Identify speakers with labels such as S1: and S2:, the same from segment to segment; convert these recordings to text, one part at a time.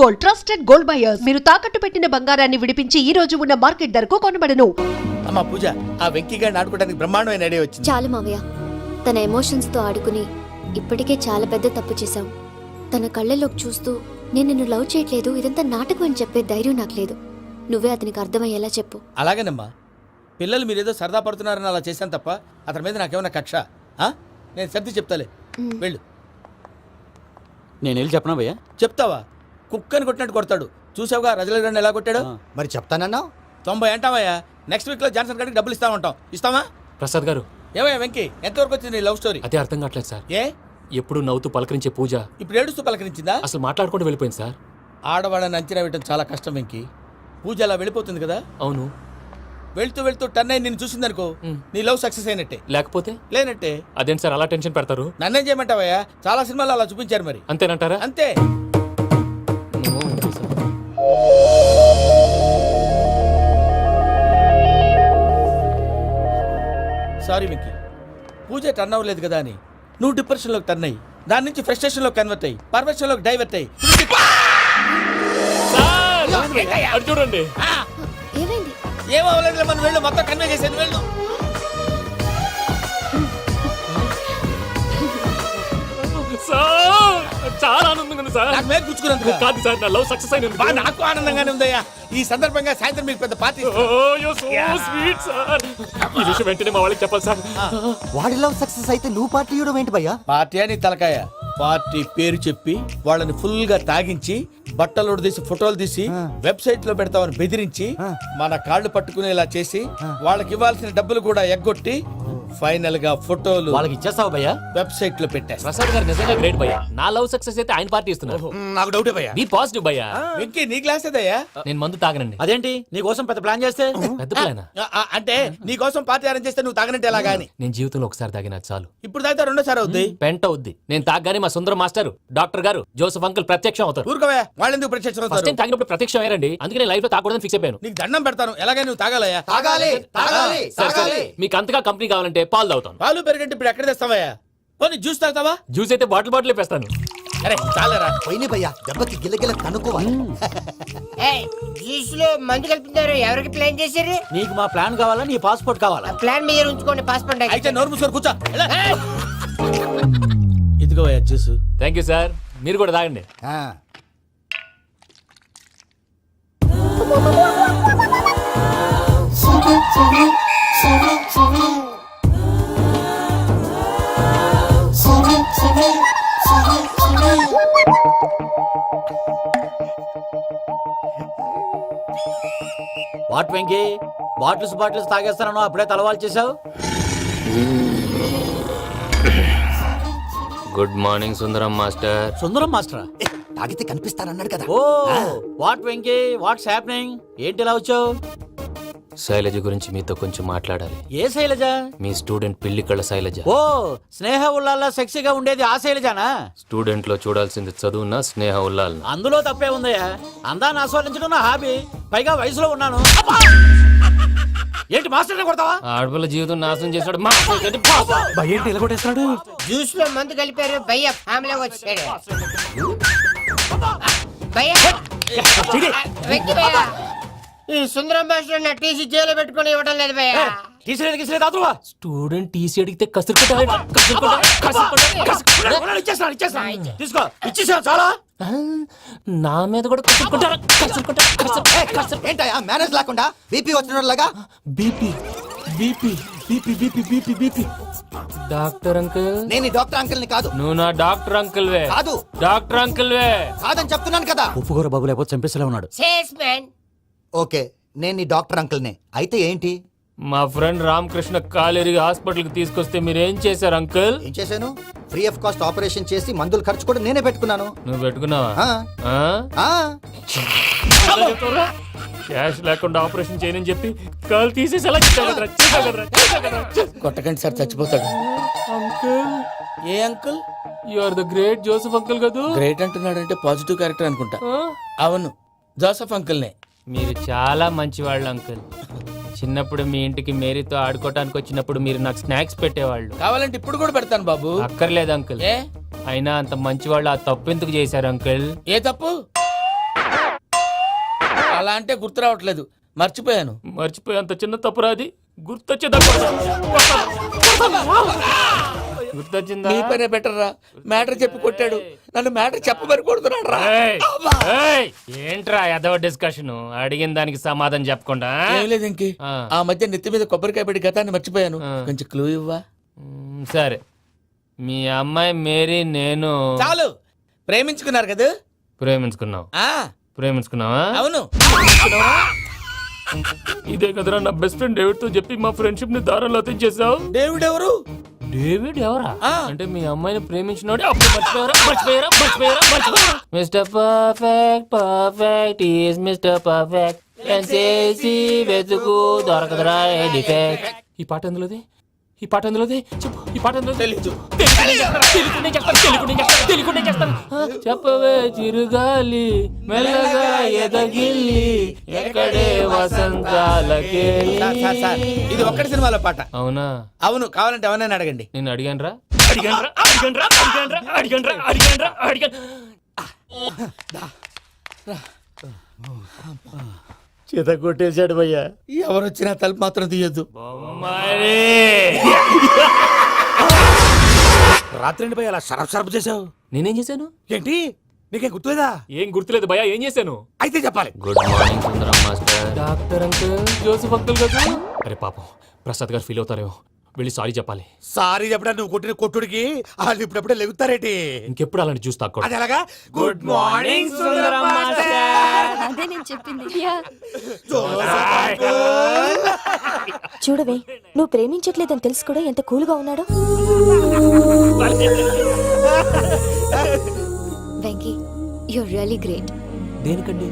S1: Gold, trusted gold buyers. మీరు తాకట్టు పెట్టిన బంగారాన్ని విడిపించి ఈ రోజు ఉన్న మార్కెట్ ధరకు కొనబడను.
S2: అమ్మ పూజ, ఆ వెంకీ గారిని ఆడుకోవడానికి బ్రహ్మాండమైన ఐడియా వచ్చింది.
S3: చాలు మావయ్య, తన ఎమోషన్స్ తో ఆడుకుని ఇప్పటికే చాలా పెద్ద తప్పు చేశావు. తన కళ్ళలోకి చూస్తూ నేను నిన్ను లవ్ చేయట్లేదు, ఇదంతా నాటకం అని చెప్పే ధైర్యం నాకు లేదు. నువ్వే అతనికి అర్థమయ్యేలా చెప్పు.
S2: అలాగేనమ్మా, పిల్లలు మీరేదో సరదా పడుతున్నారని అలా చేశాను తప్ప అతని మీద నాకేమన్నా కక్ష? నేను సర్ది చెప్తాలే, వెళ్ళు.
S4: నేను వెళ్ళి చెప్పనా భయ్యా?
S2: చెప్తావా? కుక్కని కొట్టినట్టు కొడతాడు. చూసావుగా రజలగడ్డ ఎలా కొట్టాడు?
S5: మరి చెప్తానన్నావు.
S2: 90 అంటావయ్యా. నెక్స్ట్ వీక్ లో జాన్సన్ గారికి డబ్బులు ఇస్తా ఉంటాం. ఇస్తావా?
S6: ప్రసాద్ గారు,
S2: ఏమయ్యా వెంకీ, ఎంతవరకు వచ్చింది నీ లవ్ స్టోరీ?
S6: అదే అర్థం కావట్లేదు సార్.
S2: ఏ
S6: ఎప్పుడు నవ్వుతూ పలకరించే పూజ
S2: ఇప్పుడు ఏడుస్తూ పలకరించిందా?
S6: అసలు మాట్లాడుకుంటూ వెళ్ళిపోయింది సార్.
S2: ఆడవాళ్ళని అంచనా వేయడం చాలా కష్టం వెంకీ. పూజ అలా వెళ్ళిపోతుంది కదా.
S6: అవును.
S2: వెళ్తూ వెళ్తూ టర్న్ అయి నిన్ను చూసిందనుకో, నీ లవ్ సక్సెస్ అయినట్టే.
S6: లేకపోతే
S2: లేనట్టే.
S6: అదేంటి సార్ అలా టెన్షన్ పెడతారు?
S2: నన్నేం చేయమంటావయ్యా? చాలా సినిమాలు అలా చూపించారు. మరి
S6: అంతేనంటారా?
S2: అంతే. సారీ వెంకీ, పూజ టర్న్ అవ్వలేదు కదా అని నువ్వు డిప్రెషన్ లోకి టర్న్ అయ్యి, దాని నుంచి ఫ్రస్ట్రేషన్ లో కన్వర్ట్ అయ్యి, పర్వర్షన్ లోకి డైవర్ట్ అయ్యి.
S6: అది చూడండి.
S3: ఏమైంది?
S2: ఏమవ్వలేదు, మనం వెళ్ళు, మొత్తం కన్వే చేసేది. వెళ్ళు.
S6: సార్ చాలా ఆనందంగా ఉంది సార్.
S2: నాకు మేలు గుచ్చుకున్నందుకు
S6: కాదు సార్, నా లవ్ సక్సెస్ అయినందుకు.
S2: బా, నాకు ఆనందంగానే ఉందయ్యా. ఈ సందర్భంగా సాయంత్రం మీకు పెద్ద పార్టీ.
S6: Sweet sir. ఈ విషయం వెంటనే మా వాళ్ళకి చెప్పాలి సార్.
S5: వాడి లవ్ సక్సెస్ అయితే నువ్వు పార్టీ ఇవ్వడం ఏంటి భయ్యా?
S2: పార్టీ అని తలకాయ. పార్టీ పేరు చెప్పి వాళ్ళని ఫుల్ గా తాగించి, బట్టలు తీసి ఫోటోలు తీసి వెబ్సైట్ లో పెడతామని బెదిరించి, మన కాళ్ళు పట్టుకునేలా చేసి, వాళ్ళకి ఇవ్వాల్సిన డబ్బులు కూడా ఎగ్గొట్టి, ఫైనల్ గా ఫోటోలు
S4: వాళ్ళకి ఇచ్చేస్తావు భయ్యా?
S2: వెబ్సైట్ లో పెట్టేస్తా.
S6: ప్రసాద్ గారు నిజంగా గ్రేట్ భయ్యా. నా లవ్ సక్సెస్ అయితే ఆయన పార్టీ ఇస్తున్నారు.
S2: నాకు డౌటే భయ్యా.
S6: బీ పాజిటివ్ భయ్యా.
S2: వెంకీ, నీ గ్లాస్ ఏదయ్యా?
S6: నేను మందు తాగనండి.
S4: అదేంటి నీ కోసం పెద్ద ప్లాన్ చేస్తే?
S6: పెద్ద ప్లానా?
S2: అంటే నీ కోసం పార్టీ అరేంజ్ చేస్తే నువ్వు తాగనంటే ఎలాగా అని.
S6: నేను జీవితంలో ఒకసారి తాగినా చాలు.
S2: ఇప్పుడు తాగితే రెండోసారి అవుద్ది.
S6: పెంట అవుద్ది. నేను తాగగానే మా సుందరం మాస్టర్, డాక్టర్ గారు, జోసెఫ్ అంకుల్ ప్రత్యక్షం అవుతారు.
S2: ఊరుకోవా, వాళ్ళెందుకు ప్రత్యక్షం
S6: ఫస్ట్
S2: అవుతారు?
S6: టైం తాగినప్పుడు ప్రత్యక్షం అయ్యారండి. అందుకే నేను లైఫ్ లో తాగకూడదని ఫిక్స్ అయిపోయాను.
S2: నీకు దండం పెడతాను, ఎలాగైనా నువ్వు తాగాలయ్యా.
S5: తాగాలి తాగాలి
S6: సరే,
S5: తాగాలి.
S6: మీకు అంతగా కంపెనీ కావాలంటే పాలు తాగుతాను.
S2: పాలు పెరిగంటే ఇప్పుడు ఎక్కడ తెస్తావయ్యా? పోనీ జ్యూస్ తాగుతావా?
S6: జ్యూస్ అయితే బాటిల్ వేస్తాను.
S2: అరే చాలరా.
S5: పోయిన భయ్యా, దెబ్బకి గిల్లగిల్ల కనుక్కోవాలి.
S7: జ్యూస్ లో మందు కలుపుతున్నారు. ఎవరికి ప్లాన్ చేశారు?
S4: నీకు మా ప్లాన్ కావాలా, నీ పాస్పోర్ట్ కావాలా?
S7: ప్లాన్ మీద ఉంచుకోండి, పాస్పోర్ట్
S2: అయితే నోరు మూసుకొని కూర్చో. ఇదిగోయా జ్యూస్.
S6: Thank you sir. మీరు కూడా తాగండి.
S4: వాట్ వెంకీ, బాటిల్స్ తాగేస్తాను అప్పుడే తలవాలు చేసావు?
S6: Good morning Sundaram master.
S4: Sundaram మాస్టరా?
S5: తాగితే కనిపిస్తారన్నాడు కదా.
S4: Oh what Venky, what's happening? ఏంటి ఇలా వచ్చావు?
S6: శైలజ గురించి మీతో కొంచెం మాట్లాడాలి.
S4: ఏ శైలజ?
S6: మీ స్టూడెంట్ పిల్లి కళ్ళ శైలజ.
S4: ఓ స్నేహ ఉల్లాల్లో సెక్సీగా ఉండేది ఆ శైలజానా?
S6: స్టూడెంట్ లో చూడాల్సింది చదువునా స్నేహ ఉల్లాల్?
S4: అందులో తప్పే ఉందయ్యా. అందాన్ని ఆస్వాదించడం నా హాబీ. పైగా వయసులో ఉన్నాను. ఏంటి మాస్టర్ కొడతావా?
S6: ఆడపిల్ల జీవితం నాశనం చేశాడు.
S4: ఏంటి ఇలా కొట్టేస్తున్నాడు?
S7: జ్యూస్ లో మందు కలిపారు. భయ్య ఫ్యామిలీ వచ్చాడు. భయ్య వెక్కి భయ్య, ఈ సుందరం భాష నా టీసీ జైలు పెట్టుకుని ఇవ్వడం లేదు భయ్య.
S6: స్టూడెంట్ టీసీ అడిగితే
S4: తీసుకో, ఇచ్చేసా చాలా.
S6: నా మీద కూడా
S5: ఏంటయ్యా మేనేజ్ లేకుండా బీపీ వచ్చినలాగా?
S6: BP BP BP BP BP BP. Doctor uncle,
S5: నేను ఈ డాక్టర్ అంకుల్ ని కాదు.
S6: నువ్వు నా డాక్టర్ అంకుల్ వే.
S5: కాదు.
S6: డాక్టర్ అంకుల్ వే
S5: కాదని చెప్తున్నాను కదా.
S4: ఉప్పుకూర బాబు లేకపోతే చంపేసేలా ఉన్నాడు.
S7: Sales man.
S5: ఓకే, నేను ఈ డాక్టర్ అంకుల్ నే. అయితే ఏంటి?
S6: మా ఫ్రెండ్ రామకృష్ణ కాలేరికి హాస్పిటల్ కి తీసుకొస్తే మీరు ఏం చేశారు అంకుల్?
S5: ఏం చేశాను? ఫ్రీ ఆఫ్ కాస్ట్ ఆపరేషన్ చేసి మందుల ఖర్చు కూడా నేనే పెట్టుకున్నాను.
S6: నువ్వు పెట్టుకున్నావా?
S5: ఆ, ఆ.
S6: క్యాష్ లేకుండా ఆపరేషన్ చేయనని చెప్పి కాల్ తీసేసి ఎలా
S2: కొట్టకండి సార్, చచ్చిపోతాడు.
S6: అంకుల్,
S2: ఏ uncle?
S6: You are the great Joseph uncle కదా?
S2: గ్రేట్ అంటున్నాడంటే పాజిటివ్ క్యారెక్టర్ అనుకుంటా. అవును, జోసెఫ్ అంకుల్నే.
S6: మీరు చాలా మంచివాళ్ళు అంకుల్. చిన్నప్పుడు మీ ఇంటికి మేరీతో ఆడుకోవటానికి వచ్చినప్పుడు మీరు నాకు స్నాక్స్ పెట్టేవాళ్ళు.
S2: కావాలంటే ఇప్పుడు కూడా పెడతాను బాబు.
S6: అక్కర్లేదు అంకుల్.
S2: ఏ
S6: అయినా అంత మంచివాళ్ళు ఆ తప్పు ఎందుకు చేశారు అంకుల్?
S2: ఏ తప్పు? అలా అంటే గుర్తు రావట్లేదు, మర్చిపోయాను.
S6: మర్చిపోయి అంత చిన్న తప్పురా అది. గుర్తొచ్చిందా?
S2: నీ పనే బెటర్ రా, మ్యాటర్ చెప్పి కొట్టాడు, నన్ను మ్యాటర్ చెప్పమని కొడుతున్నాడు రా.
S6: ఏయ్, ఏయ్, ఏంట్రా ఎదవ డిస్కషన్? అడిగిన దానికి సమాధానం చెప్పకుండా
S2: ఏం లేదు ఇంకి, ఆ మధ్య నెత్తి మీద కొబ్బరికాయ పెట్టి గతాన్ని మర్చిపోయాను, కొంచెం క్లూ ఇవ్వా?
S6: సరే, మీ అమ్మాయి మేరీ నేను
S2: చాలు, ప్రేమించుకున్నారు కదా?
S6: ప్రేమించుకున్నావు.
S2: ఆ
S6: ప్రేమించుకున్నావా?
S2: అవును.
S6: ఇదే కదరా నా బెస్ట్ ఫ్రెండ్ డేవిడ్ తో చెప్పి మా ఫ్రెండ్షిప్ ని దారంలో తెచ్చేసావు.
S2: డేవిడ్ ఎవరు?
S6: డేవిడ్ ఎవరా?
S2: ఆ.
S6: అంటే మీ అమ్మాయిని ప్రేమించినోడే అప్పుడు మర్చిపోయారా? Mister perfect is mister perfect చేసి వెతుకు దొరకదురా డిఫెక్ట్. ఈ పాట ఎందులోది? చెప్పు, ఈ పాట ఎందులో?
S2: తెలీదు.
S6: తెలుగునే చేస్తాను. చెప్పవే చిరుగాలి మెల్లగా ఎదగిల్లి ఎక్కడే వసంతాలకే.
S2: సార్, ఇది ఒక్కటి సినిమాలో పాట.
S6: అవునా?
S2: అవును, కావాలంటే ఎవరైనా అడగండి.
S6: నేను అడిగాను.
S4: చేత కొట్టేశాడు భయ్యా.
S2: ఎవరు వచ్చినా తలుపు మాత్రం తీయద్దు.
S4: రాత్రి భయ్య అలా షరఫ్ చేసావు.
S6: నేనేం చేశాను?
S4: ఏంటి నీకేం గుర్తులేదా?
S6: ఏం గుర్తులేదు భయ్యా, ఏం చేశాను?
S4: అయితే చెప్పాలి.
S6: Good morning Sundaram master. Doctor uncle, Joseph uncle కదా? అరే పాపం, ప్రసాద్ గారు ఫీల్ అవుతారేమో, వెళ్ళి సారీ చెప్పాలి.
S4: సారీ చెప్పడా నువ్వు కొట్టిన కొట్టుడికి వాళ్ళు ఇప్పుడప్పుడే లెగుతారేటి?
S6: ఇంకెప్పుడు అలాంటి జ్యూస్ తాక్కూడదు.
S4: అది ఎలాగా? Good morning Sundaram master.
S3: అదే నేను చెప్పింది.
S8: చూడవే, నువ్వు ప్రేమించట్లేదని తెలుసు కూడా ఎంత కూల్గా ఉన్నాడో.
S3: Venky, you're really great.
S6: దేనికండి?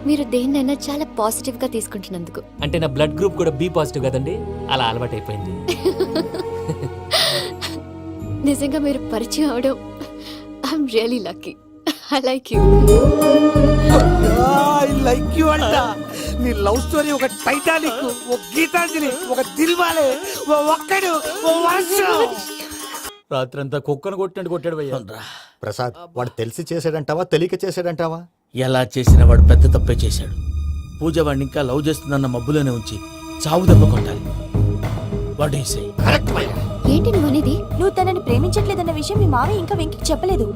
S3: మీరు దేన్నైనా చాలా పాజిటివ్ గా తీసుకుంటున్నందుకు.
S6: అంటే నా బ్లడ్ గ్రూప్ కూడా బి పాజిటివ్ కదండి, అలా అలవాటు అయిపోయింది.
S3: నిజంగా మీరు పరిచయం అవడం I'm really lucky. I like you.
S4: I like you అంట. నీ లవ్ స్టోరీ ఒక టైటానిక్, ఒక గీతాంజలి, ఒక దిల్వాలే, ఓ ఒక్కడు, ఓ వర్షం. రాత్రంతా కుక్కను కొట్టినట్టు కొట్టాడు భయ్యా.
S5: ప్రసాద్, వాడు తెలిసి చేసాడంటావా తెలియక చేసాడంటావా?
S2: ఎలా చేసిన వాడు పెద్ద తప్పే చేశాడు. పూజ వాడిని ఇంకా లవ్ చేస్తుందన్న మబ్బులోనే ఉంచి చావు దెబ్బ కొట్టాలి. What you say?
S4: కరెక్ట్ భయ్యా.
S3: ఏంటి నువ్వు అనేది?
S8: నువ్వు తనని ప్రేమించట్లేదన్న విషయం మీ మావయ్య ఇంకా వెంకికి చెప్పలేదు.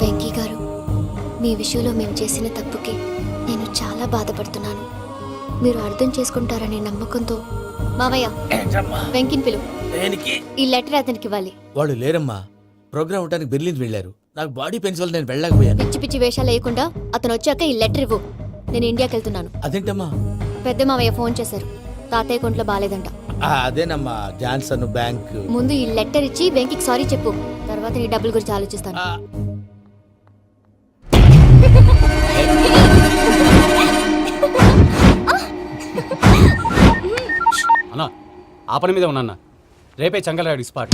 S3: వెంకీ గారు, మీ విషయంలో మేము చేసిన తప్పుకి నేను చాలా బాధపడుతున్నాను. మీరు అర్థం చేసుకుంటారనే నమ్మకంతో మావయ్య వెంకిని పిలువు.
S2: దేనికి?
S3: ఈ లెటర్ అతనికి ఇవ్వాలి.
S2: వాళ్ళు లేరమ్మా, ప్రోగ్రామ్ ఉండడానికి బెర్లిన్ వెళ్ళారు. నాకు బాడీ పెయిన్స్ వల్ల నేను వెళ్ళలేకపోయాను.
S3: పిచ్చి పిచ్చి వేషాలు వేయకుండా అతను వచ్చాక ఈ లెటర్ ఇవ్వు. నేను ఇండియాకి వెళ్తున్నాను.
S2: అదేంటమ్మా?
S3: పెద్ద మావయ్య ఫోన్ చేశారు, తాతయ్య కొంట్లో బాలేదంట.
S2: అదేనమ్మా, జాన్సన్ బ్యాంక్.
S3: ముందు ఈ లెటర్ ఇచ్చి వెంకికి సారీ చెప్పు, తర్వాత నీ డబ్బుల గురించి ఆలోచిస్తాను.
S9: అన్నా, ఆ పని మీద ఉన్నా. రేపే చెంగల్రాయుడు స్పాట్.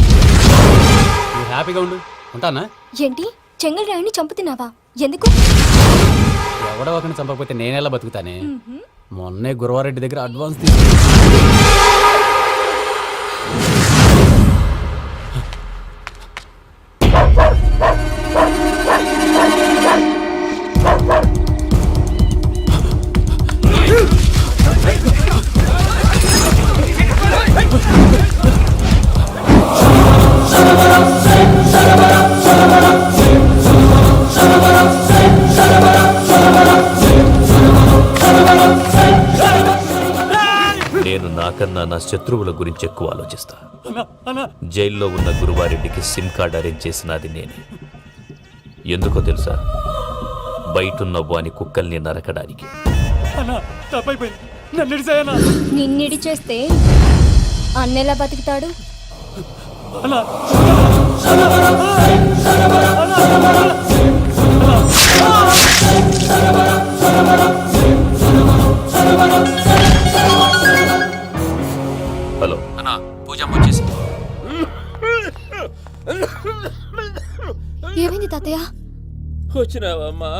S9: నువ్వు హ్యాపీగా ఉండు. ఉంటానా?
S8: ఏంటి, చెంగల్ రాయుని చంపుతున్నావా? ఎందుకు?
S9: ఎవడో ఒకరిని చంపకపోతే నేనెలా బతుకుతానే? మొన్నే గురవారెడ్డి దగ్గర అడ్వాన్స్ తీసుకు.
S10: నేను నాకన్నా నా శత్రువుల గురించి ఎక్కువ ఆలోచిస్తా. జైల్లో ఉన్న గురువారెడ్డికి సిమ్ కార్డ్ అరేంజ్ చేసినది నేనే. ఎందుకో తెలుసా? బయటున్న వాని కుక్కల్ని నరకడానికి.
S8: నిన్నిడి చేస్తే అన్నెలా బతుకుతాడు?
S10: హలో అన్నా, పూజమ్మ వచ్చేసింది.
S3: ఏమైంది తాతయ్య?
S2: వచ్చినావమ్మా,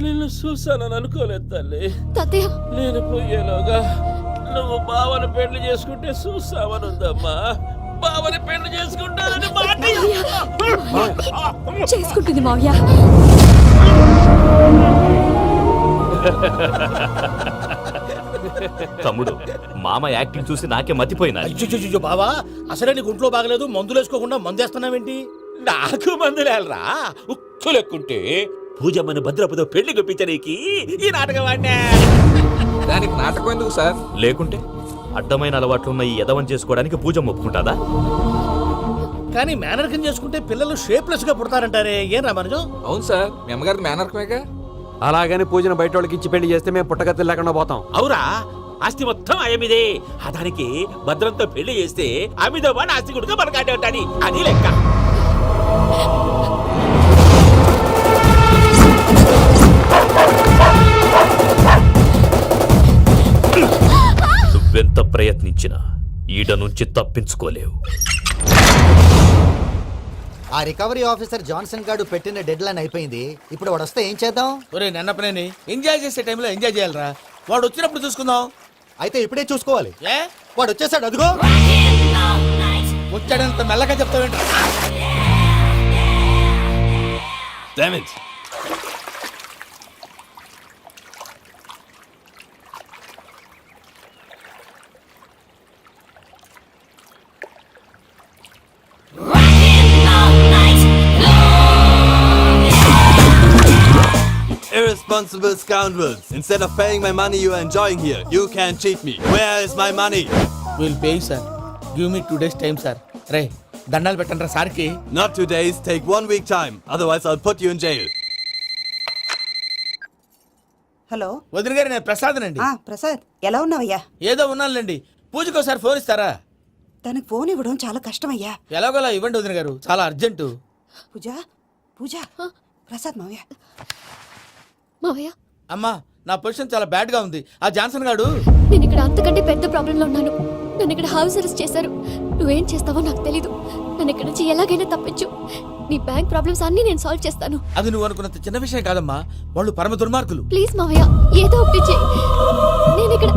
S2: నిన్ను చూసానని అనుకోలేదు తల్లి.
S3: తాతయ్య,
S2: నేను పోయేలోగా నువ్వు బావని పెళ్లి చేసుకుంటే చూస్తావనుందమ్మా. బావని పెళ్లి చేసుకుంటానని మాట
S8: చేసుకుంటుంది మావయ్య.
S10: తమ్ముడు మామ యాక్టింగ్ చూసి నాకే మతిపోయినా
S4: అయ్యో బావా, అసలే నీకు ఒంట్లో బాగలేదు, మందులు వేసుకోకుండా మందేస్తున్నావేంటి?
S11: నాకు మందులేలరా ఉక్కు లెక్కుంటే పూజమ్మని భద్రపదో పెళ్లి గుప్పించనీకి ఈ నాటకం ఆడినా.
S12: దానికి నాటకం ఎందుకు సార్?
S10: లేకుంటే అడ్డమైన అలవాట్లున్న ఈ యదవం చేసుకోవడానికి పూజ ఒప్పుకుంటాదా?
S4: కానీ మేనర్కం చేసుకుంటే పిల్లలు షేప్లెస్ గా పుడతారంటారే, ఏం రామానుజం?
S12: అవును సార్, మీ అమ్మగారి మేనర్కమేగా.
S9: అలాగని పూజను బయట వాళ్ళకి ఇచ్చి పెళ్లి చేస్తే మేము పుట్టగతి లేకుండా పోతాం.
S11: అవురా, ఆస్తి మొత్తం ఆయమిదే. దానికి భద్రంతో పెళ్లి చేస్తే ఆమెతో పాటు ఆస్తి కొడుకు మనకాడే ఉంటాని, అది లెక్క.
S10: నువ్వెంత ప్రయత్నించినా ఈడ నుంచి తప్పించుకోలేవు.
S5: ఆ రికవరీ ఆఫీసర్ జాన్సన్ గారు పెట్టిన డెడ్ లైన్ అయిపోయింది. ఇప్పుడు వాడు వస్తే ఏం చేద్దాం?
S2: ఒరే నన్నపనేని, ఎంజాయ్ చేసే టైంలో ఎంజాయ్ చేయాలరా. వాడు వచ్చినప్పుడు చూసుకుందాం.
S5: అయితే ఇప్పుడే చూసుకోవాలి.
S2: ఏ
S5: వాడు వచ్చేసాడు, అదిగో.
S2: వచ్చాడంత మెల్లగా చెప్తావేంట?
S12: Irresponsible scoundrels. Instead of paying my money you are enjoying here, you can cheat me. Where is my money?
S2: Will pay sir. Give me 2 days time sir. రే దండాలు పెట్టండి రా సార్కి.
S12: Not 2 days, take 1 week time. Otherwise I'll put you in jail.
S7: Hello
S2: వదిన గారు, నేను ప్రసాదనండి.
S7: ప్రసాద్, ఎలా ఉన్నావయ్యా?
S2: ఏదో ఉన్నానులేండి. పూజకి ఒకసారి ఫోన్ ఇస్తారా?
S7: తనకు ఫోన్ ఇవ్వడం చాలా కష్టమయ్యా.
S2: ఎలాగోలా ఇవ్వండి వదిన గారు, చాలా అర్జెంటు.
S7: పూజ పూజ, ప్రసాద్ మావయ్య.
S3: మావయ్య,
S2: అమ్మా, నా పొజిషన్ చాలా బ్యాడ్ గా ఉంది. ఆ జాన్సన్ గాడు
S3: నేను ఇక్కడ అంతకంటే పెద్ద ప్రాబ్లంలో ఉన్నాను. నన్ను ఇక్కడ హౌస్ అరెస్ట్ చేశారు. నువ్వేం చేస్తావో నాకు తెలీదు. నన్ను ఇక్కడ నుంచి ఎలాగైనా తప్పించు. నీ బ్యాంక్ ప్రాబ్లమ్స్ అన్ని నేను సాల్వ్ చేస్తాను.
S2: అది నువ్వు అనుకున్నంత చిన్న విషయం కాదమ్మా. వాళ్ళు పరమ దుర్మార్గులు.
S3: ప్లీజ్ మావయ్య, ఏదో ఒకటి చెయ్యి. నేను ఇక్కడ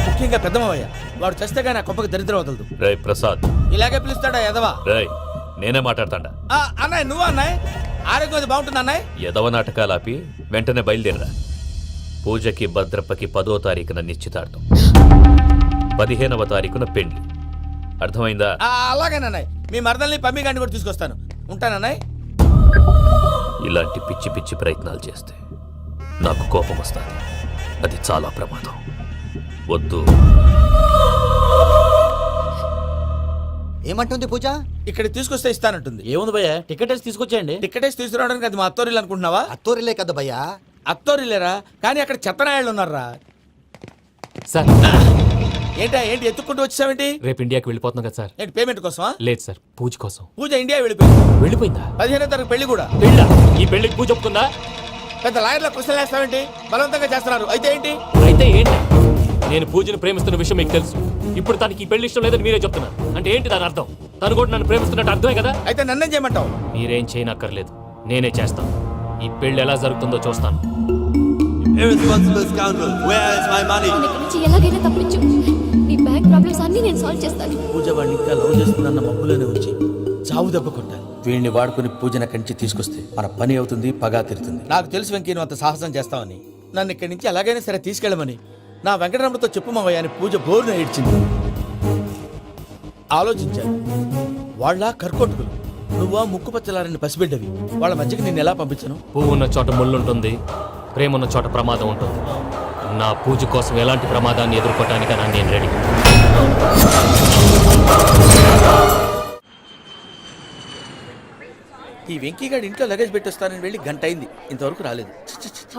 S2: ముఖ్యంగా పెద్దమావయ్య, వాడు చస్తే కానీ ఆ కొంపకి దరిద్రం వదలదు.
S10: రేయ్ ప్రసాద్.
S2: ఇలాగే పిలుస్తాడా ఎదవా?
S10: రేయ్, నేనే మాట్లాడతాడా?
S2: అన్నయ్య, నువ్వు అన్నయ్య. ఆరోగ్యం అది బాగుంటుంది అన్నయ్య.
S10: యదవ నాటకాలు ఆపి వెంటనే బయలుదేరరా. పూజకి భద్రప్పకి 10వ తారీఖున నిశ్చితార్థం, 15వ తారీఖున పెళ్లి. అర్థమైందా?
S2: అలాగేనన్నయ్య. మీ మరదల్ని పమ్మి గాండి కూడా తీసుకొస్తాను. ఉంటానన్నయ్య.
S10: ఇలాంటి పిచ్చి పిచ్చి ప్రయత్నాలు చేస్తే నాకు కోపం వస్తుంది. అది చాలా ప్రమాదం. వద్దు.
S5: ఏమంటుంది పూజ?
S2: ఇక్కడ తీసుకొస్తే ఇస్తానంటుంది.
S4: ఏముంది భయ్యా, టికెట్ వేసి తీసుకొచ్చేయండి.
S2: టికెటేసి తీసుకురావడానికి అది మా అత్తోరిల్లు అనుకుంటున్నావా?
S5: అత్తూరిలే కదా భయ్యా.
S2: అత్తోరిల్లేరా, కానీ అక్కడ చెత్తనాయాళ్ళు ఉన్నారా.
S6: సార్,
S2: ఏంటి ఎత్తుక్కుంటూ వచ్చావేంటి?
S6: రేపు ఇండియాకి వెళ్ళిపోతున్నాం కదా సార్.
S2: ఏంటి పేమెంట్ కోసమా?
S6: లేదు సార్, పూజ కోసం.
S2: పూజ ఇండియా వెళ్ళిపోయింది.
S6: వెళ్ళిపోయిందా?
S2: 15వ తారీఖు పెళ్లి కూడా.
S6: పెళ్ళా? ఈ పెళ్లికి పూజ ఒప్పుకుందా?
S2: పెద్ద లాయర్ల క్వశ్చన్ వేస్తావేంటి? బలవంతంగా చేస్తున్నారు. అయితే ఏంటి?
S6: అయితే ఏంటి? నేను పూజను ప్రేమిస్తున్న విషయం మీకు తెలుసు. ఇప్పుడు తనకి ఈ పెళ్లి ఇష్టం లేదని మీరే చెప్తున్నారు. అంటే ఏంటి దాని అర్థం? తను కూడా నన్ను ప్రేమిస్తున్నట్టు అర్థమే కదా?
S2: అయితే నన్నేం చేయమంటావు?
S6: మీరేం చేయనక్కర్లేదు, నేనే చేస్తాను. ఈ పెళ్లి ఎలా జరుగుతుందో చూస్తాను.
S12: Irresponsible scoundrels. Where is my money?
S3: నన్ను ఇక్కడ నుంచి ఎలాగైనా తప్పించు. నీ బ్యాంక్ ప్రాబ్లమ్స్ అన్ని నేను సాల్వ్ చేస్తాను.
S2: పూజ వాడిని ఇంకా లవ్ చేస్తుందన్న మబ్బులోనే ఉంచి చావు దెబ్బ కొట్టాలి. వీడిని వాడుకుని పూజన కంచి తీసుకొస్తే మన పని అవుతుంది, పగా తిరుతుంది. నాకు తెలుసు వెంకీ, నువ్వు అంత సాహసం చేస్తావని. నన్ను ఇక్కడి నుంచి ఎలాగైనా సరే తీసుకెళ్ళమని నా వెంకటరమణతో చెప్పు మావయ్య అని పూజ బోరున ఏడ్చింది. ఆలోచించాను. వాళ్ళ కర్కోటకులు, నువ్వా ముక్కు పచ్చలారని పసిబిడ్డవి. వాళ్ళ మధ్యకి నేను ఎలా పంపించను?
S6: పువ్వు ఉన్న చోట ముళ్ళు ఉంటుంది, ప్రేమ ఉన్న చోట ప్రమాదం ఉంటుంది. నా పూజ కోసం ఎలాంటి ప్రమాదాన్ని ఎదుర్కోవటానికైనా నేను రెడీ.
S2: ఈ వెంకీగాడి ఇంట్లో లగేజ్ పెట్టొస్తానని వెళ్ళి గంట అయింది, ఇంతవరకు రాలేదు.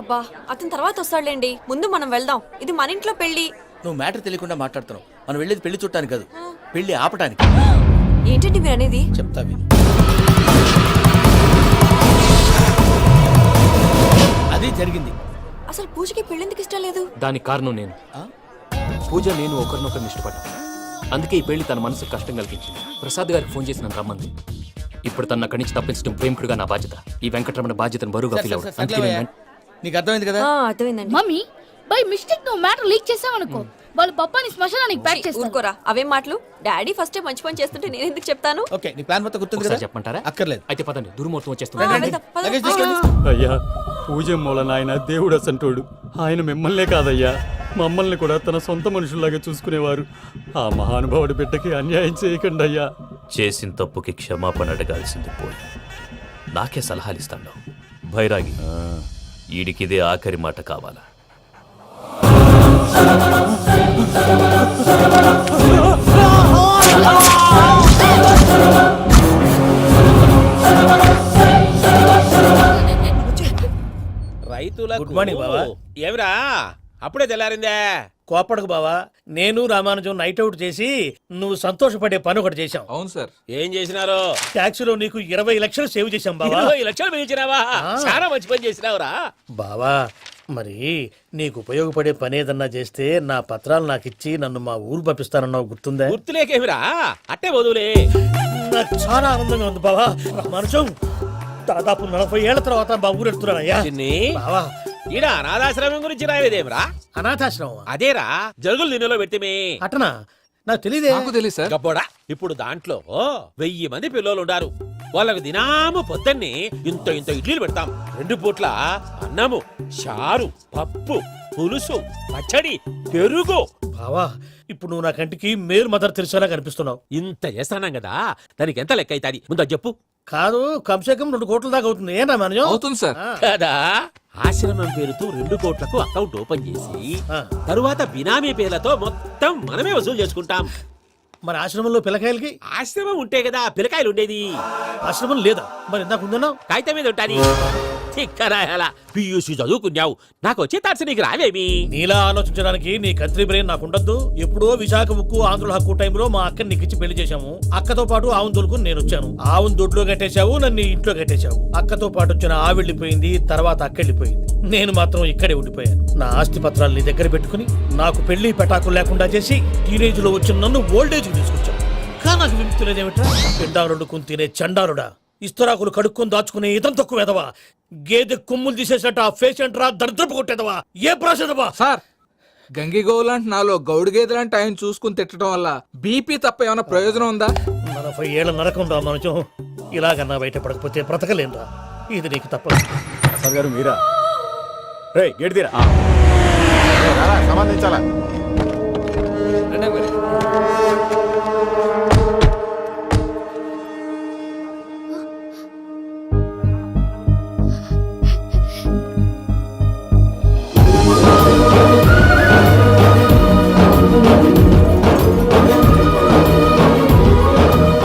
S8: అబ్బా, అతని తర్వాత వస్తాడులేండి. ముందు మనం వెళ్దాం. ఇది మన ఇంట్లో పెళ్లి.
S2: నువ్వు మ్యాటర్ తెలియకుండా మాట్లాడుతున్నావు. మనం వెళ్ళేది పెళ్లి చుట్టానికి కాదు, పెళ్లి ఆపటానికి.
S8: ఏంటండి మీరు అనేది?
S2: చెప్తా విను. అది జరిగింది.
S8: అసలు పూజకి పెళ్ళెందుకు ఇష్టం లేదు?
S6: దానికి కారణం నేను. పూజ నేను ఒకరినొకరిని ఇష్టపడ్డా. అందుకే ఈ పెళ్లి తన మనసుకు కష్టం కలిగించింది. ప్రసాద్ గారికి ఫోన్ చేసి నన్ను రమ్మంది. ఇప్పుడు తన అక్కడి నుంచి తప్పించడం ప్రేమికుడుగా నా బాధ్యత. ఈ వెంకటరమణ బాధ్యతను బరువుగా ఫీల్ అవ్వదు.
S2: నీకు అర్థమైంది కదా?
S8: అర్థమైందండి.
S1: మమ్మీ బై మిస్టేక్ నువ్వు మ్యాటర్ లీక్ చేసావనుకో,
S8: వాళ్ళు పప్పాని శ్మశానానికి ప్యాక్ చేస్తారు. ఊరుకోరా, అవేం మాటలు. డాడీ ఫస్ట్ మంచి పని చేస్తుంటే నేను ఎందుకు చెప్తాను?
S2: ఓకే నీ ప్లాన్ మొత్తం గుర్తుంది
S6: ఒకసారి
S2: కదా?
S6: చెప్పమంటారా?
S2: అక్కర్లేదు.
S6: అయితే పదండి, దుర్ముహూర్తం
S8: ఆ,
S6: వచ్చేస్తుంది.
S8: వెళ్దాం, పద.
S2: లగేజ్ తీసుకెళ్ళు.
S9: అయ్యా పూజ మూలన ఆయన దేవుడు అసంటోడు. ఆయన మిమ్మల్నే కాదయ్యా మమ్మల్ని కూడా తన సొంత మనుషుల్లాగా చూసుకునేవారు. ఆ మహానుభావుడి బిడ్డకి అన్యాయం చేయకండి అయ్యా.
S10: చేసిన తప్పుకి క్షమాపణ అడగాల్సింది పోయి నాకే సలహాలు ఇస్తాడు భైరాగి. ఈడికిదే ఆఖరి మాట కావాలా?
S11: రైతుల
S2: గుడ్ మార్నింగ్ బావా.
S11: ఏమిరా అప్పుడే తెల్లారిందే?
S2: కోపడకు బావా, నేను రామానుజం నైట్ అవుట్ చేసి నువ్వు సంతోషపడే పని ఒకటి చేశాం.
S12: అవును సార్.
S11: ఏం చేసినారు?
S2: ట్యాక్సీలో నీకు 20 లక్షలు సేవ్ చేశాం బావా.
S11: 20 లక్షలు మిగిల్చినావా? చాలా మంచి పని చేసినావురా.
S2: బావా మరి నీకు ఉపయోగపడే పని ఏదన్నా చేస్తే నా పత్రాలు నాకు ఇచ్చి నన్ను మా ఊరు పంపిస్తానన్నావు, గుర్తుందా?
S11: గుర్తులేకేమిరా, అట్టే వదులే.
S2: నాకు చాలా ఆనందంగా ఉంది బావా. రామానుజం దాదాపు 40 ఏళ్ల తర్వాత మా ఊరు వెళ్తున్నానయ్యా.
S11: చిన్ని
S2: బావా
S11: ఈడ అనాథాశ్రమం గురించి రాయలేదేమిరా?
S2: అనాథాశ్రమం
S11: అదేరా జరుగులు దీనిలో పెట్టిమే.
S2: అటనా? నాకు తెలియదే.
S12: తెలియదు సార్.
S11: గబ్బోడా, ఇప్పుడు దాంట్లో 1000 మంది పిల్లలు ఉండారు. వాళ్ళకు దినాము పొద్దున్నే ఇంత ఇంత ఇడ్లీలు పెడతాం. 2 పూట్ల అన్నము, చారు, పప్పు, పులుసు, పచ్చడి, పెరుగు.
S2: బావా ఇప్పుడు నువ్వు నా కంటికి మేలు మదర్ తెరిసేలా కనిపిస్తున్నావు.
S11: ఇంత చేస్తానం కదా, దానికి ఎంత లెక్క అవుతుంది ముందు అది చెప్పు.
S2: కాదు కమ్సే కమ్ 2 కోట్ల దాకా అవుతుంది. ఏం రామానుజం?
S12: అవుతుంది సార్.
S11: కదా, ఆశ్రమం పేరుతో 2 కోట్లకు అకౌంట్ ఓపెన్ చేసి
S2: ఆ.
S11: తరువాత బినామీ పేర్లతో మొత్తం మనమే వసూలు చేసుకుంటాం.
S2: మరి ఆశ్రమంలో పిల్లకాయలకి?
S11: ఆశ్రమం ఉంటే కదా పిల్లకాయలు ఉండేది.
S2: ఆశ్రమం లేదా? మరి ఇందాక ఉందన్నావు.
S11: కాగితం మీద ఉంటాది. చిక్కరాయాల పియూసీ చదువుకున్నావు, నాకు వచ్చే తాట్స్ నీకు రావేమి?
S2: నీలా ఆలోచించడానికి నీ కంట్రీ బ్రెయిన్ నాకు ఉండద్దు. ఎప్పుడో విశాఖ ఉక్కు ఆంధ్రుల హక్కు టైంలో మా అక్కని నీకిచ్చి పెళ్లి చేశాము. అక్కతో పాటు ఆవును దొడుకుని నేను వచ్చాను. ఆవును దొడ్లో కట్టేశావు, నన్ను ఇంట్లో కట్టేశావు. అక్కతో పాటు వచ్చిన ఆవు వెళ్ళిపోయింది, తర్వాత అక్క వెళ్ళిపోయింది. నేను మాత్రం ఇక్కడే ఉండిపోయాను. నా ఆస్తి పత్రాలు నీ దగ్గర పెట్టుకుని నాకు పెళ్లి పెటాకులు లేకుండా చేసి టీనేజ్ లో వచ్చిన నన్ను ఓల్డేజ్ తీసుకొచ్చావు. కానీ నాకు విముక్తి లేదేమిట్రా? పిండారుడు కొని తినే చండారుడా, ఇస్తరాకులు కడుక్కొని దాచుకునే ఇతం తక్కువ ఎదవా, గేదె కొమ్ములు తీసేసట ఆ పేషెంట్ రా దరిద్రపు కొట్టేదవా, ఏ ప్రాసెదవా?
S12: సార్ గంగిగోవులాంటి నాలో గౌడు గేదెలాంటి ఆయన చూసుకుని తిట్టడం వల్ల బీపీ తప్ప ఏమైనా ప్రయోజనం ఉందా?
S2: 40 ఏళ్ల నరకం రా మనచం. ఇలాగన్నా బయటపడకపోతే బ్రతకలేనురా. ఇది నీకు తప్పదు.
S9: సార్ గారు మీరా? రే గేట్ తీరా.
S12: సంబంధించాలా?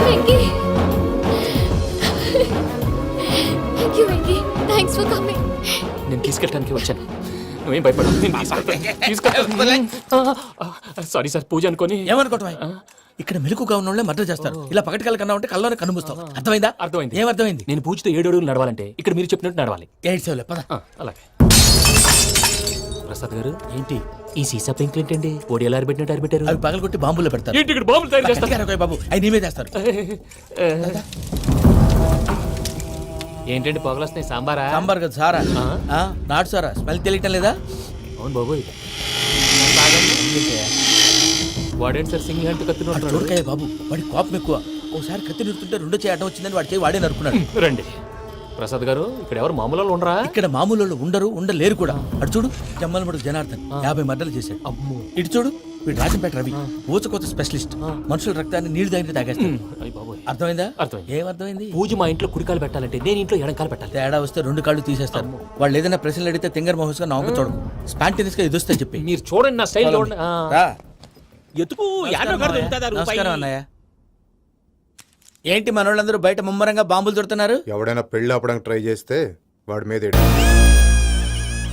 S3: Venky thank you Venky, thanks for coming.
S6: నేను తీసుకెళ్ళడానికి వచ్చాను, నువ్వేం భయపడవు. సారీ సార్, పూజ అనుకొని.
S2: ఏమనుకోవటం? ఇక్కడ మెలకుగా ఉన్న వాళ్ళే మర్డర్ చేస్తారు. ఇలా పగటి కళ్ళ కన్నా ఉంటే కళ్ళలోనే కనుమూస్తావు. అర్థమైందా?
S6: అర్థమైంది.
S2: ఏమర్థమైంది?
S6: నేను పూజతో 7 అడుగులు నడవాలంటే ఇక్కడ మీరు చెప్పినట్టు నడవాలి.
S2: 8 సేవలే పద.
S6: అలాగే. ప్రసాద్ గారు,
S2: ఏంటి
S6: ఈ సీసా పెంకులు ఏంటండి? పొడి ఎలా అరబెట్టినట్టు అరబెట్టారు?
S2: అవి పగలగొట్టి బాంబులో పెడతారు.
S6: ఏంటి ఇక్కడ బాంబులు తయారు చేస్తారు?
S2: గట్టిగా అరవై బాబు, అవి నీవే చేస్తారు.
S6: ఏంటండి పొగలు వస్తున్నాయి? సాంబారా?
S2: సాంబార్ కదా సారా. నాటు సారా స్మెల్ తెలియటం లేదా?
S6: అవును బాబోయ్. వాడేంటి సార్ సింగిల్ హ్యాండ్ కత్తిని
S2: చూడకాయ బాబు, వాడి కోపం ఎక్కువ. ఓసారి కత్తి నిరుతుంటే 2 చేయడం వచ్చిందని వాడి చేయి వాడే నరుకున్నాడు.
S6: రండి ప్రసాద్ గారు, ఇక్కడ ఎవరు మామూలు వాళ్ళు ఉండరా?
S2: ఇక్కడ మామూలు వాళ్ళు ఉండరు, ఉండలేరు కూడా. అటు చూడు, జమ్మలమడు జనార్దన్ 50 మర్డర్లు చేశాడు.
S6: అమ్మో.
S2: ఇటు చూడు, వీడు రాజంపేట రవి ఊచకోత స్పెషలిస్ట్. మనుషుల రక్తాన్ని నీళ్లు దగ్గర తాగేస్తాడు.
S6: అయ్య బాబోయ్.
S2: అర్థమైందా?
S6: అర్థమైంది.
S2: ఏమర్థమైంది?
S6: పూజ మా ఇంట్లో కుడికాలు పెట్టాలంటే నేను ఇంట్లో ఎడంకాలు పెట్టాలి.
S2: తేడా వస్తే 2 కాళ్ళు తీసేస్తారు. వాళ్ళు ఏదైనా ప్రశ్నలు అడిగితే తింగర్ మహోస్ గా నవ్వు చూడకు. స్పాంటినియస్ గా ఎదుస్తా చెప్పి.
S6: మీరు చూడండి నా స్టైల్ చూడండి.
S2: రా.
S11: ఎతుకు యాడో కాడ దొరుకుతుందా రూపాయి?
S2: నమస్కారం అన్నయ్య. ఏంటి మనోళ్ళందరూ బయట ముమ్మరంగా బాంబులు దొరుకుతున్నారు?
S12: ఎవడైనా పెళ్లి ఆపడానికి ట్రై చేస్తే వాడి మీద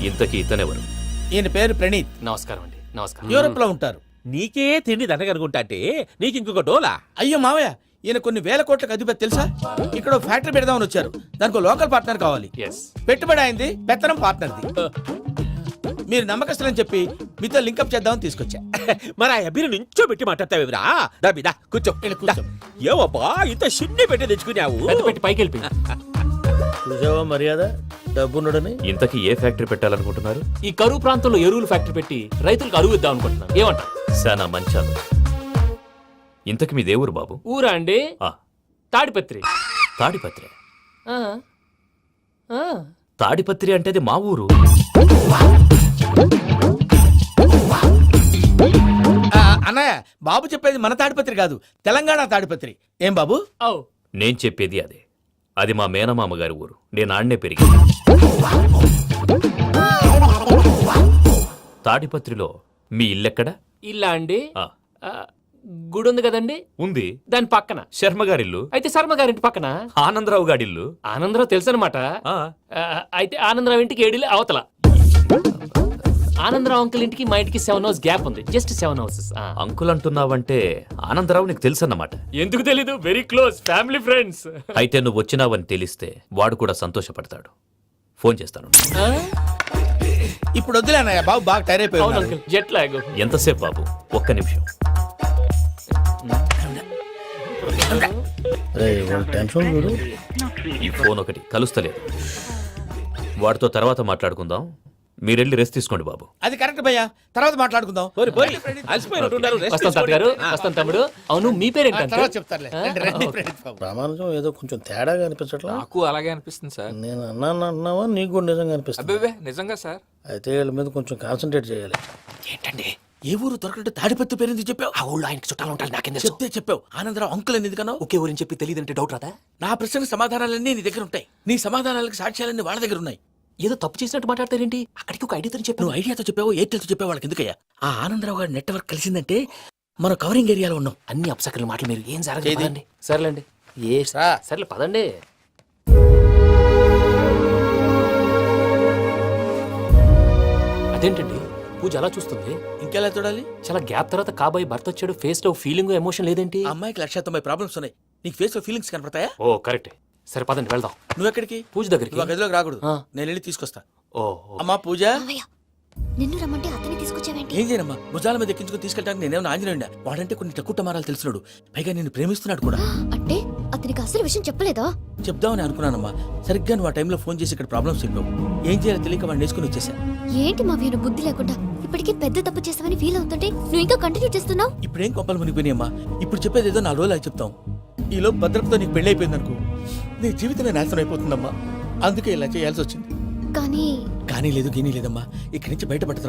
S10: ఇంతకీ ఇతనెవరు?
S2: ఈయన పేరు ప్రణీత్.
S6: నమస్కారం అండి. నమస్కారం.
S2: యూరోప్ లో ఉంటారు.
S11: నీకే తిండి దండగనుకుంటా అంటే నీకు ఇంకొక డోలా?
S2: అయ్యో మావయ్య, ఈయన కొన్ని వేల కోట్లకు అధిపతి తెలుసా? ఇక్కడ ఫ్యాక్టరీ పెడదామని వచ్చారు. దానికి లోకల్ పార్ట్నర్ కావాలి.
S6: ఎస్.
S2: పెట్టుబడి అయింది, పెత్తనం పార్ట్నర్ది. మీరు నమ్మకస్తులని చెప్పి మీతో లింకప్ చేద్దామని తీసుకొచ్చా.
S11: మరి ఆ అబ్బిని నుంచో పెట్టి మాట్లాడతావేమిరా? దాబిదా కూర్చో.
S2: కూర్చో.
S11: ఏవబ్బా ఇంత చిన్ని పెట్టి తెచ్చుకున్నావు?
S6: పెద్ద పెట్టి పైకి వెళ్ళి
S2: చూసావా మర్యాద, డబ్బున్నడని.
S10: ఇంతకీ ఏ ఫ్యాక్టరీ పెట్టాలనుకుంటున్నారు?
S6: ఈ కరువు ప్రాంతంలో ఎరువులు ఫ్యాక్టరీ పెట్టి రైతులకు అరువు ఇద్దాం అనుకుంటున్నాను. ఏమంటారు?
S10: శానా మంచాలు. ఇంతకి మీ దేవురు బాబు?
S6: ఊరా అండి?
S10: ఆ,
S6: తాడిపత్రి.
S10: తాడిపత్రి.
S6: ఆ, ఆ.
S10: తాడిపత్రి అంటే అది మా ఊరు.
S2: అన్నయ్య బాబు చెప్పేది మన తాడిపత్రి కాదు, తెలంగాణ తాడిపత్రి. ఏం బాబు?
S6: ఔ.
S10: నేను చెప్పేది అదే. అది మా మేనమామ గారి ఊరు. నేను ఆడనే పెరిగింది. తాడిపత్రిలో మీ ఇల్లెక్కడ?
S6: ఇల్లా అండి?
S10: ఆ,
S6: ఆ, గుడి ఉంది కదండి,
S10: ఉంది.
S6: దాని పక్కన.
S10: శర్మ గారిల్లు.
S6: అయితే శర్మ గారింటి పక్కన
S10: ఆనందరావు గారిల్లు.
S6: ఆనందరావు తెలుసు అనమాట.
S10: ఆ,
S6: అయితే ఆనందరావు ఇంటికి 7 అవతల. ఆనందరావు అంకుల్ ఇంటికి మా ఇంటికి 7 హౌస్ గ్యాప్ ఉంది. Just 7 houses.
S10: అంకుల్ అంటున్నావంటే ఆనందరావు నీకు తెలుసన్నమాట.
S6: ఎందుకు తెలీదు? Very close family friends.
S10: అయితే నువ్వు వచ్చినావని తెలిస్తే వాడు కూడా సంతోషపడతాడు. ఫోన్ చేస్తాను.
S2: ఇప్పుడు వద్దులే అన్నయ్య, బాబు బాగా టైర్ అయిపోయి
S6: అవును
S2: ఉన్నాడు.
S6: Uncle, jet lag.
S10: ఎంతసేపు బాబు? ఒక్క నిమిషం. ఈ ఫోన్ ఒకటి కలుస్తలేదు. వాడితో తర్వాత మాట్లాడుకుందాం. మీరెళ్ళి రెస్ట్ తీసుకోండి బాబు.
S2: అది కరెక్ట్ భయ్యా, తర్వాత మాట్లాడుకుందాం.
S11: అలసిపోయినట్టున్నారు. rest
S6: వస్తాం తాత గారు,
S11: తీసుకోండి.
S6: వస్తాం తమ్ముడు. అవును, మీ పేరేంటి
S2: తర్వాత
S6: అంకుల్?
S2: చెప్తారులే. రండి, రండి, రండి బాబు.
S4: ప్రామాణికం ఏదో కొంచెం తేడాగా అనిపించట్లా?
S13: నాకు అలాగే అనిపిస్తుంది సార్.
S4: నేను అన్నావా నీకు కూడా నిజంగా అనిపిస్తుంది?
S13: అబ్బే నిజంగా సార్.
S4: అయితే వీళ్ళ మీద కొంచెం కాన్సన్ట్రేట్ చేయాలి.
S2: ఏంటండి ఏ ఊరు దొరకట్టు తాడిపత్రి పేరు ఎందుకు చెప్పావు?
S6: ఆ ఊళ్ళో ఆయనకి చుట్టాలు ఉంటారు, నాకేం
S2: చెప్తే చెప్పావు. ఆనందరావు అంకుల్ అని ఎందుకన్నావు?
S6: ఒకే ఊరిని చెప్పి తెలియదంటే డౌట్ రాదా?
S2: నా ప్రశ్నకు సమాధానాలన్నీ నీ దగ్గర ఉంటాయి. నీ సమాధానాలకు సాక్ష్యాలన్నీ వాళ్ళ దగ్గర ఉన్నాయి.
S6: ఏదో తప్పు చేసినట్టు మాట్లాడతారేంటి? అక్కడికి ఒక ఐడియాతో చెప్పాను.
S2: నువ్వు ఐడియాతో చెప్పావు, ఎయిర్టెల్తో చెప్పావు, వాళ్ళకి ఎందుకయ్యా? ఆ ఆనందరావు గారి నెట్వర్క్ కలిసిందంటే మనం కవరింగ్ ఏరియాలో ఉన్నాం.
S6: అన్ని అప్సకర్ల మాటలు మీరు ఏం
S2: ఏది?
S6: జరగదండి. సర్లేండి. సర్లే పదండి. అదేంటండి పూజ అలా చూస్తుంది?
S2: ఇంకెలా చూడాలి?
S6: చాలా గ్యాప్ తర్వాత కాబోయే భర్త వచ్చాడు, ఫేస్ లో ఫీలింగ్ ఎమోషన్ లేదేంటి?
S2: ఆ అమ్మాయికి 190 ప్రాబ్లమ్స్ ఉన్నాయి. నీకు ఫేస్ లో ఫీలింగ్స్ కనపడతాయా?
S6: ఓ కరెక్ట్. సరే పదండి వెళ్దాం.
S2: నువ్వెక్కడికి?
S6: పూజ దగ్గరికి.
S2: నువ్వు ఆ గదిలోకి రాకూడదు.
S6: ఆ.
S2: నేను వెళ్ళి తీసుకొస్తా.
S6: ఓ
S2: అమ్మా పూజ,
S3: మావయ్య నిన్ను రమ్మంటే అతన్ని తీసుకొచ్చావేంటి?
S2: ఏం చేయనమ్మా? భుజాల మీద ఎక్కించుకుని తీసుకెళ్ళడానికి నేనేమన్నా ఆంజనేయుడా? వాడంటే కొన్ని తక్కువ టమారాలు తెలిసినాడు, పైగా నేను ప్రేమిస్తున్నాడు కూడా.
S3: అంటే అతనికి అసలు విషయం చెప్పలేదా?
S2: చెప్దామని అనుకున్నానమ్మా. సరిగ్గా నువ్వు ఆ టైంలో ఫోన్ చేసి ఇక్కడ ప్రాబ్లమ్స్ చెప్పావు. ఏం చేయాలో తెలియక వాడిని వేసుకుని వచ్చేసా.
S3: ఏంటి మావయ్య నువ్వు బుద్ధి లేకుండా ఇప్పటికీ పెద్ద తప్పు చేస్తావని ఫీల్ అవుతుంటే నువ్వు ఇంకా కంటిన్యూ చేస్తున్నావు?
S2: ఇప్పుడేం కొప్పలు మునిగిపోయినాయమ్మా. ఇప్పుడు చెప్పేది ఏదో 4 రోజులు చెప్తాం. ఈలో భద్రతతో నీకు పెళ్లి అయిపోయింది అనుకో, నీ జీవితమే నాశనం అయిపోతుందమ్మా. అందుకే ఇలా చేయాల్సి వచ్చింది.
S3: కానీ
S2: కానీ లేదు గీనీ లేదమ్మా. ఇక్కడి నుంచి బయటపడ్డ తర్వాత